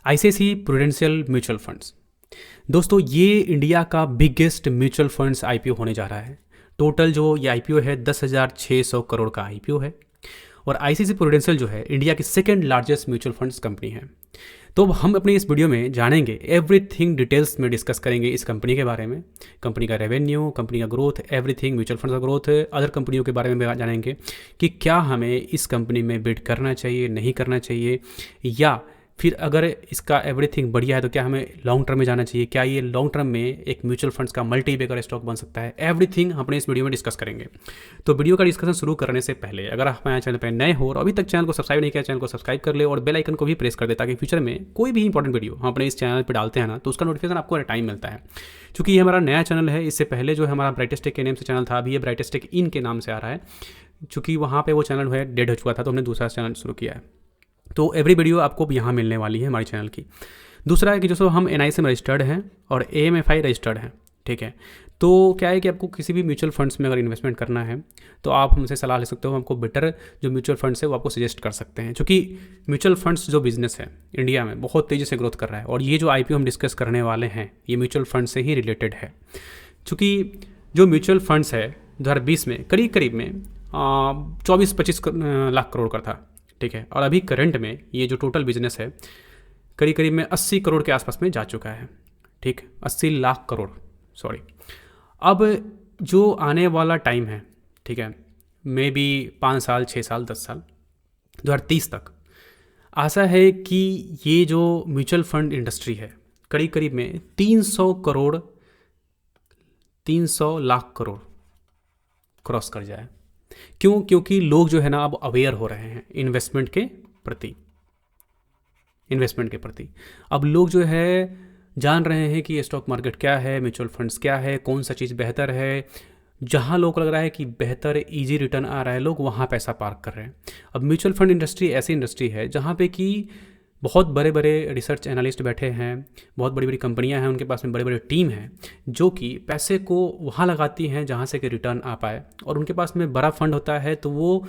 ICICI prudential mutual funds. दोस्तों ये India का बिगेस्ट म्यूचुअल फंड्स आईपीओ होने जा रहा है। टोटल जो ये आईपीओ है 10,600 करोड़ का आईपीओ है। और आईसीआईसीआई प्रूडेंशियल जो है इंडिया की second largest mutual funds company है। तो हम अपने इस वीडियो में जानेंगे एवरीथिंग, डिटेल्स में डिस्कस करेंगे इस कंपनी के बारे में, कंपनी का रेवेन्यू, कंपनी का ग्रोथ, एवरीथिंग, म्यूचुअल फंड्स का ग्रोथ, अदर कंपनियों के बारे में जानेंगे कि क्या हमें इस कंपनी में बिड करना चाहिए, नहीं करना चाहिए, या फिर अगर इसका एवरीथिंग बढ़िया है तो क्या हमें लॉन्ग टर्म में जाना चाहिए, क्या ये लॉन्ग टर्म में एक म्यूचुअल फंड्स का मल्टी बैगर स्टॉक बन सकता है। एवरीथिंग हम अपने इस वीडियो में डिस्कस करेंगे। तो वीडियो का डिस्कशन शुरू करने से पहले अगर आप हमारे चैनल पर नए हो और अभी तक चैनल को सब्सक्राइब नहीं किया, चैनल को सब्सक्राइब कर ले और बेल आइकन को भी प्रेस कर दे, ताकि फ्यूचर में कोई भी इंपॉर्टेंट वीडियो हम अपने इस चैनल पर डालते हैं ना तो उसका नोटिफिकेशन आपको टाइम मिलता है। क्योंकि ये हमारा नया चैनल है, इससे पहले जो है हमारा ब्राइटेस्ट टेक के नेम से चैनल था, अभी ये ब्राइटेस्ट टेक इन के नाम से आ रहा है। चूँकि वहाँ पर वो चैनल है डेड हो चुका था तो हमने दूसरा चैनल शुरू किया है। तो एवरी वीडियो आपको यहाँ मिलने वाली है हमारे चैनल की। दूसरा है कि दोस्तों हम एनआईसी में रजिस्टर्ड हैं और एएमएफआई रजिस्टर्ड हैं, ठीक है। तो क्या है कि आपको किसी भी म्यूचुअल फंड्स में अगर इन्वेस्टमेंट करना है तो आप हमसे सलाह ले सकते हो। हमको बेटर जो म्यूचुअल फंड्स है वो आपको सजेस्ट कर सकते हैं, क्योंकि म्यूचुअल फंड्स जो बिजनेस है इंडिया में बहुत तेज़ी से ग्रोथ कर रहा है। और ये जो आईपीओ हम डिस्कस करने वाले हैं ये म्यूचुअल फंड से ही रिलेटेड है। चूँकि जो म्यूचुअल फंड्स है 2020 में करीब में 24-25 लाख करोड़ का था, ठीक है। और अभी करंट में ये जो टोटल बिजनेस है करीब में 80 करोड़ के आसपास में जा चुका है, ठीक, 80 लाख करोड़, सॉरी। अब जो आने वाला टाइम है, ठीक है, मे बी 5 साल, 6 साल, 10 साल, 2030 तक आशा है कि ये जो म्यूचुअल फंड इंडस्ट्री है करीब में 300 लाख करोड़ क्रॉस कर जाए। क्यों? क्योंकि लोग जो है ना अब अवेयर हो रहे हैं इन्वेस्टमेंट के प्रति। अब लोग जो है जान रहे हैं कि स्टॉक मार्केट क्या है, म्यूचुअल फंड्स क्या है, कौन सा चीज़ बेहतर है। जहां लोग लग रहा है कि बेहतर इजी रिटर्न आ रहा है, लोग वहां पैसा पार्क कर रहे हैं। अब म्यूचुअल फंड इंडस्ट्री ऐसी इंडस्ट्री है जहां पे कि बहुत बड़े बड़े रिसर्च एनालिस्ट बैठे हैं, बहुत बड़ी बड़ी कंपनियां हैं, उनके पास में बड़े बड़े टीम हैं जो कि पैसे को वहाँ लगाती हैं जहाँ से कि रिटर्न आ पाए। और उनके पास में बड़ा फंड होता है तो वो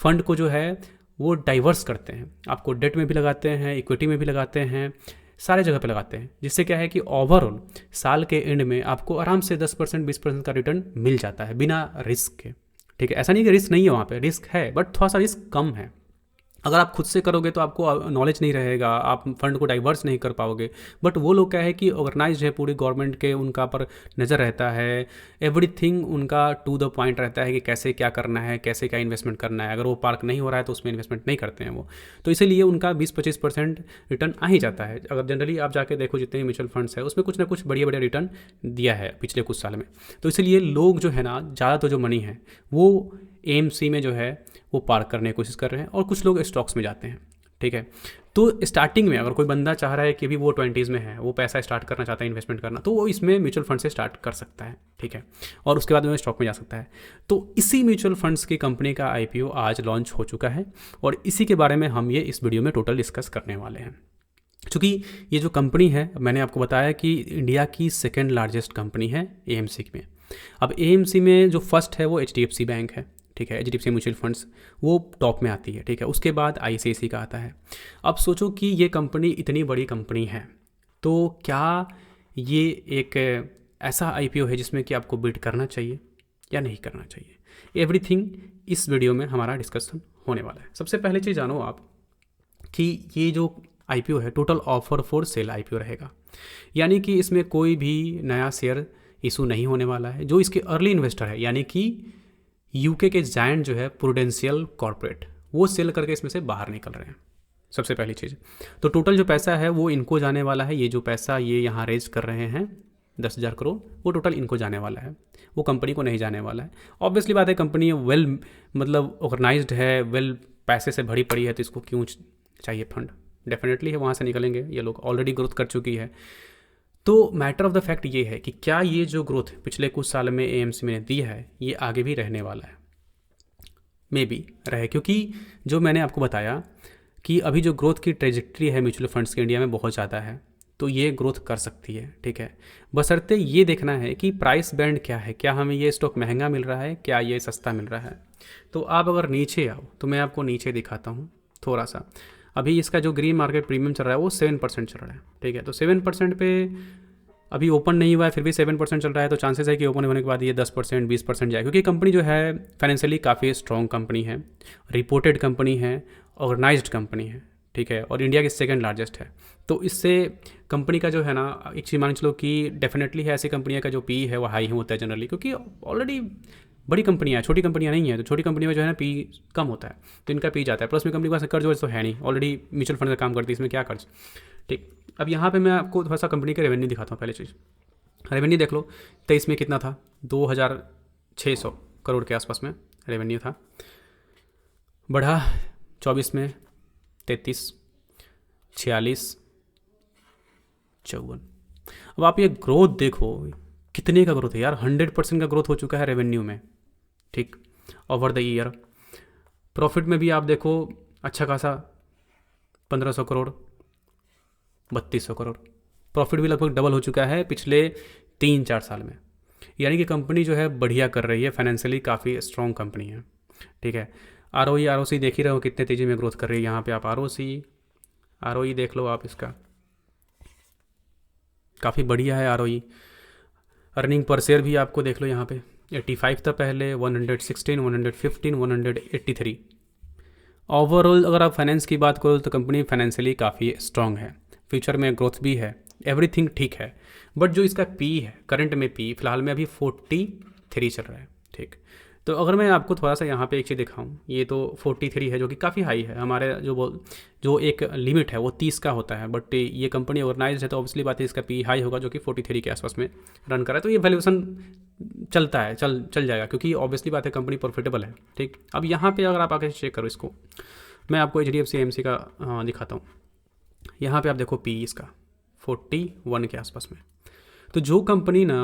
फंड को जो है वो डाइवर्स करते हैं। आपको डेट में भी लगाते हैं, इक्विटी में भी लगाते हैं, सारे जगह पे लगाते हैं, जिससे क्या है कि ओवरऑल साल के एंड में आपको आराम से 10% 20% का रिटर्न मिल जाता है बिना रिस्क के, ठीक है। ऐसा नहीं कि रिस्क नहीं है, वहाँ पे रिस्क है बट थोड़ा सा रिस्क कम है। अगर आप खुद से करोगे तो आपको नॉलेज नहीं रहेगा, आप फंड को डाइवर्स नहीं कर पाओगे। बट वो लोग क्या है कि ऑर्गेनाइज है, पूरी गवर्नमेंट के उनका पर नज़र रहता है, एवरीथिंग उनका टू द पॉइंट रहता है कि कैसे क्या करना है, कैसे क्या इन्वेस्टमेंट करना है। अगर वो पार्क नहीं हो रहा है तो उसमें इन्वेस्टमेंट नहीं करते हैं वो, तो इसीलिए उनका 20-25% रिटर्न आ ही जाता है। अगर जनरली आप जाके देखो जितने म्यूचुअल फंड्स है उसमें कुछ ना कुछ बढ़िया रिटर्न दिया है पिछले कुछ साल में। तो इसीलिए लोग जो है ना ज़्यादा तो जो मनी है वो एएमसी में जो है वो पार्क करने की कोशिश कर रहे हैं और कुछ लोग स्टॉक्स में जाते हैं, ठीक है। तो स्टार्टिंग में अगर कोई बंदा चाह रहा है कि भी वो 20s में है, वो पैसा स्टार्ट करना चाहता है इन्वेस्टमेंट करना, तो वो इसमें म्यूचुअल फंड से स्टार्ट कर सकता है, ठीक है। और उसके बाद में स्टॉक में जा सकता है। तो इसी म्यूचुअल फंड्स की कंपनी का आईपीओ आज लॉन्च हो चुका है और इसी के बारे में हम ये इस वीडियो में टोटल डिस्कस करने वाले हैं। चूँकि ये जो कंपनी है मैंने आपको बताया कि इंडिया की सेकेंड लार्जेस्ट कंपनी है एएमसी में। अब एएमसी में जो फर्स्ट है वो एचडीएफसी बैंक है, ठीक है। एचडीएफसी म्यूचुअल फंड्स वो टॉप में आती है, ठीक है। उसके बाद आईसीआईसीआई का आता है। अब सोचो कि ये कंपनी इतनी बड़ी कंपनी है तो क्या ये एक ऐसा आईपीओ है जिसमें कि आपको बिड करना चाहिए या नहीं करना चाहिए। एवरीथिंग इस वीडियो में हमारा डिस्कशन होने वाला है। सबसे पहले चीज़ जानो आप कि ये जो आईपीओ है total offer for sale IPO रहेगा, यानी कि इसमें कोई भी नया शेयर इशू नहीं होने वाला है। जो इसके अर्ली इन्वेस्टर है यानी कि यूके के जायंट जो है प्रूडेंशियल कॉर्पोरेट, वो सेल करके इसमें से बाहर निकल रहे हैं, सबसे पहली चीज़। तो टोटल जो पैसा है वो इनको जाने वाला है। ये जो पैसा ये यहाँ रेज कर रहे हैं 10,000 करोड़, वो टोटल इनको जाने वाला है, वो कंपनी को नहीं जाने वाला है। ऑब्वियसली बात है, कंपनी वेल मतलब ऑर्गेनाइज्ड है, वेल पैसे से भरी पड़ी है, तो इसको क्यों चाहिए फंड। डेफिनेटली है, वहाँ से निकलेंगे ये लोग, ऑलरेडी ग्रोथ कर चुकी है। तो मैटर ऑफ द फैक्ट ये है कि क्या ये जो ग्रोथ पिछले कुछ साल में एएमसी में दी है ये आगे भी रहने वाला है। मे बी रहे, क्योंकि जो मैंने आपको बताया कि अभी जो ग्रोथ की ट्रेजेक्ट्री है म्यूचुअल फंड्स के इंडिया में बहुत ज़्यादा है, तो ये ग्रोथ कर सकती है, ठीक है। बशर्ते ये देखना है कि प्राइस बैंड क्या है, क्या हमें ये स्टॉक महंगा मिल रहा है, क्या ये सस्ता मिल रहा है। तो आप अगर नीचे आओ तो मैं आपको नीचे दिखाता हूँ थोड़ा सा। अभी इसका जो ग्रीन मार्केट प्रीमियम चल रहा है वो 7% चल रहा है, ठीक है। तो 7% पे अभी ओपन नहीं हुआ है, फिर भी 7% चल रहा है, तो चांसेस है कि ओपन होने के बाद ये 10% 20% जाए, क्योंकि कंपनी जो है फाइनेंशियली काफ़ी स्ट्रॉन्ग कंपनी है, रिपोर्टेड कंपनी है, ऑर्गेनाइज्ड कंपनी है, ठीक है, और इंडिया की सेकंड लार्जेस्ट है। तो इससे कंपनी का जो है ना, एक चीज़ मान चलो कि डेफिनेटली है ऐसी कंपनियाँ का जो पी है वो हाई होता है जनरली, क्योंकि ऑलरेडी बड़ी कंपनियाँ हैं, छोटी कंपनियाँ नहीं है, तो छोटी कंपनी में जो है ना पी कम होता है, तो इनका पी जाता है। प्लस में कंपनी के पास कर्ज वर्ज तो है नहीं, ऑलरेडी म्यूचुअल फंड का काम करती है, इसमें क्या कर्ज, ठीक। अब यहाँ पे मैं आपको थोड़ा सा कंपनी का रेवेन्यू दिखाता हूँ। पहले चीज़ रेवेन्यू देख लो, 23 में कितना था, 2600 करोड़ के आसपास में रेवेन्यू था, बढ़ा 24 में 33, 46, 54। अब आप ये ग्रोथ देखो, कितने का ग्रोथ है यार, 100% का ग्रोथ हो चुका है रेवेन्यू में, ठीक, ओवर द ईयर। प्रॉफिट में भी आप देखो अच्छा खासा 1500 करोड़, 3200 करोड़, प्रॉफिट भी लगभग डबल हो चुका है पिछले 3-4 साल में। यानी कि कंपनी जो है बढ़िया कर रही है, फाइनेंशियली काफ़ी स्ट्रॉन्ग कंपनी है, ठीक है। ROE देख ही रहे हो कितने तेज़ी में ग्रोथ कर रही है। यहाँ पे आप ROE देख लो आप, इसका काफ़ी बढ़िया है ROE। अर्निंग पर शेयर भी आपको देख लो, यहाँ पे 85 था पहले, 116, 115, 183। ओवरऑल अगर आप फाइनेंस की बात करो तो कंपनी फाइनेंशियली काफ़ी स्ट्रॉन्ग है, फ्यूचर में ग्रोथ भी है, एवरीथिंग ठीक है। बट जो इसका पी है, करंट में पी फिलहाल में अभी 43 चल रहा है, ठीक। तो अगर मैं आपको थोड़ा सा यहाँ पे एक चीज़ दिखाऊं, ये तो 43 है जो कि काफ़ी हाई है। हमारे जो एक लिमिट है वो 30 का होता है, बट ये कंपनी ऑर्गेनाइज है तो ऑब्वियसली बात है इसका पी हाई होगा, जो कि 43 के आसपास में रन कर रहा है। तो ये वैल्यूएशन चलता है, चल जाएगा, क्योंकि ऑब्वियसली बात है कंपनी प्रॉफिटेबल है, ठीक। अब यहाँ पर अगर आप आके चेक करो इसको, मैं आपको HDFC AMC का दिखाता हूँ। यहाँ पर आप देखो पी इसका 41 के आसपास में। तो जो कंपनी ना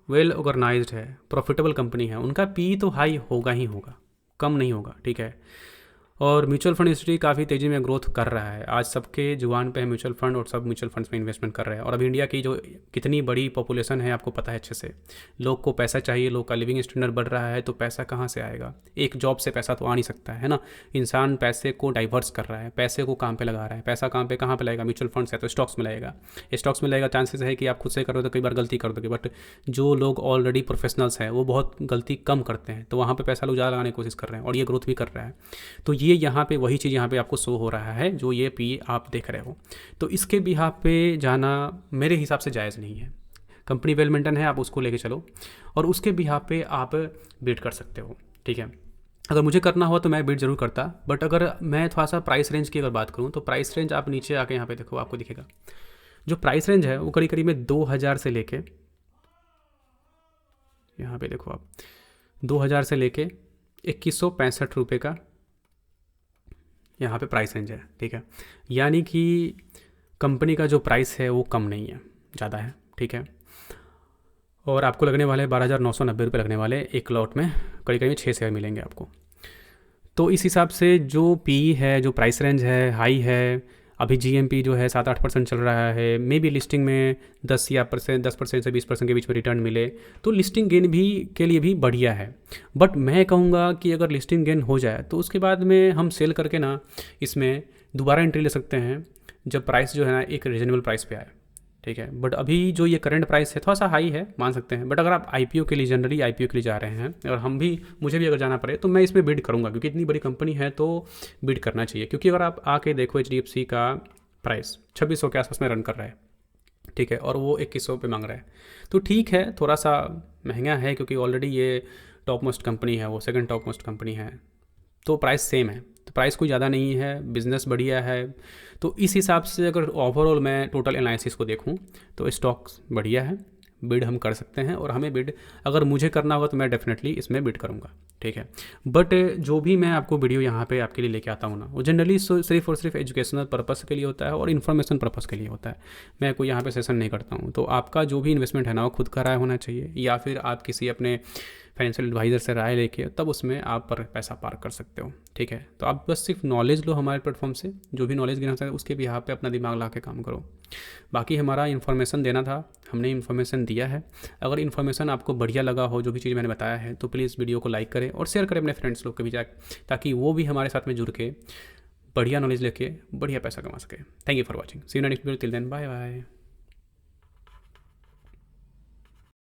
वेल ऑर्गेनाइज्ड है, प्रॉफिटेबल कंपनी है, उनका पी तो हाई होगा ही होगा, कम नहीं होगा, ठीक है। और म्यूचुअल फंड इंडस्ट्री काफ़ी तेज़ी में ग्रोथ कर रहा है, आज सबके जुबान पे है म्यूचुअल फंड, और सब म्यूचुअल फंड्स में इन्वेस्टमेंट कर रहे हैं। और अभी इंडिया की जो कितनी बड़ी पॉपुलेशन है आपको पता है अच्छे से, लोग को पैसा चाहिए, लोग का लिविंग स्टैंडर्ड बढ़ रहा है, तो पैसा कहाँ से आएगा, एक जॉब से पैसा तो आ नहीं सकता है ना। इंसान पैसे को डाइवर्स कर रहा है, पैसे को काम पे लगा रहा है, पैसा काम पे कहाँ पे लगेगा, म्यूचुअल फंड से, तो स्टॉक्स में लगेगा। स्टॉक्स में लगेगा, चांसेस है कि आप खुद से करो तो कई बार गलती कर दोगे, बट जो लोग ऑलरेडी प्रोफेशनल्स हैं वो बहुत गलती कम करते हैं, तो वहाँ पर पैसा लोग ज़्यादा लगाने की कोशिश कर रहे हैं, और ये ग्रोथ भी कर रहा है। तो ये यहाँ पे वही चीज़ यहाँ पे आपको शो हो रहा है, जो ये पी आप देख रहे हो। तो इसके बिहाफ पे जाना मेरे हिसाब से जायज़ नहीं है। कंपनी वेल मेंटेन है, आप उसको लेके चलो, और उसके बिहाफ पे आप बिड कर सकते हो, ठीक है। अगर मुझे करना हो तो मैं बिड जरूर करता, बट अगर मैं थोड़ा सा प्राइस रेंज की अगर बात करूँ तो प्राइस रेंज आप नीचे आके यहाँ पे देखो, आपको दिखेगा जो प्राइस रेंज है वो करीब करीब में 2000 से लेके, यहाँ पे देखो आप 2000 से लेके 2165 रुपये का यहाँ पे प्राइस रेंज है, ठीक है। यानी कि कंपनी का जो प्राइस है वो कम नहीं है, ज़्यादा है, ठीक है। और आपको लगने वाले 12,990 रुपये लगने वाले एक लॉट में, करीब करीब 6 शेयर मिलेंगे आपको। तो इस हिसाब से जो पी है, जो प्राइस रेंज है, हाई है। अभी GMP जो है 7-8% चल रहा है, मे बी लिस्टिंग में 10% से 20% के बीच में रिटर्न मिले, तो लिस्टिंग गेन भी के लिए भी बढ़िया है। बट मैं कहूँगा कि अगर लिस्टिंग गेन हो जाए तो उसके बाद में हम सेल करके ना इसमें दोबारा एंट्री ले सकते हैं, जब प्राइस जो है ना एक रीजनेबल प्राइस पे आए, ठीक है। बट अभी जो ये करंट प्राइस है थोड़ा सा हाई है, मान सकते हैं। बट अगर आप IPO के लिए, जनरली IPO के लिए जा रहे हैं, और मुझे भी अगर जाना पड़े तो मैं इसमें बिड करूँगा, क्योंकि इतनी बड़ी कंपनी है तो बिड करना चाहिए। क्योंकि अगर आप आके देखो HDFC का प्राइस 2600 के आसपास में रन कर रहा है, ठीक है, और वो 2100 पे मांग रहा है, तो ठीक है थोड़ा सा महंगा है, क्योंकि ऑलरेडी ये टॉप मोस्ट कंपनी है, वो सेकंड टॉप मोस्ट कंपनी है, तो प्राइस सेम है, तो प्राइस कोई ज़्यादा नहीं है, बिज़नेस बढ़िया है। तो इस हिसाब से अगर ओवरऑल मैं टोटल एनालिसिस को देखूं तो स्टॉक्स बढ़िया है, बिड हम कर सकते हैं, और हमें बिड अगर मुझे करना होगा तो मैं डेफिनेटली इसमें बिड करूंगा, ठीक है। बट जो भी मैं आपको वीडियो यहाँ पे आपके लिए लेके आता हूँ ना, वो जनरली सिर्फ और सिर्फ एजुकेशनल पर्पस के लिए होता है और इन्फॉर्मेशन पर्पस के लिए होता है। मैं कोई यहाँ पे सेशन नहीं करता हूँ। तो आपका जो भी इन्वेस्टमेंट है ना वो खुद का राय होना चाहिए, या फिर आप किसी अपने फाइनेंशियल एडवाइज़र से राय लेके तब उसमें आप पर पैसा पार्क कर सकते हो, ठीक है। तो आप बस सिर्फ नॉलेज लो हमारे प्लेटफॉर्म से, जो भी नॉलेज गिना है उसके भी यहाँ पे अपना दिमाग ला के काम करो। बाकी हमारा इन्फॉर्मेशन देना था, हमने इन्फॉर्मेशन दिया है। अगर इन्फॉर्मेशन आपको बढ़िया लगा हो, जो भी चीज़ मैंने बताया है, तो प्लीज़ वीडियो को लाइक करें और शेयर करें अपने फ्रेंड्स लोग के भी जाके, ताकि वो भी हमारे साथ में जुड़ के बढ़िया नॉलेज लेके बढ़िया पैसा कमा सके। Thank you for watching, see you next video, till then bye bye.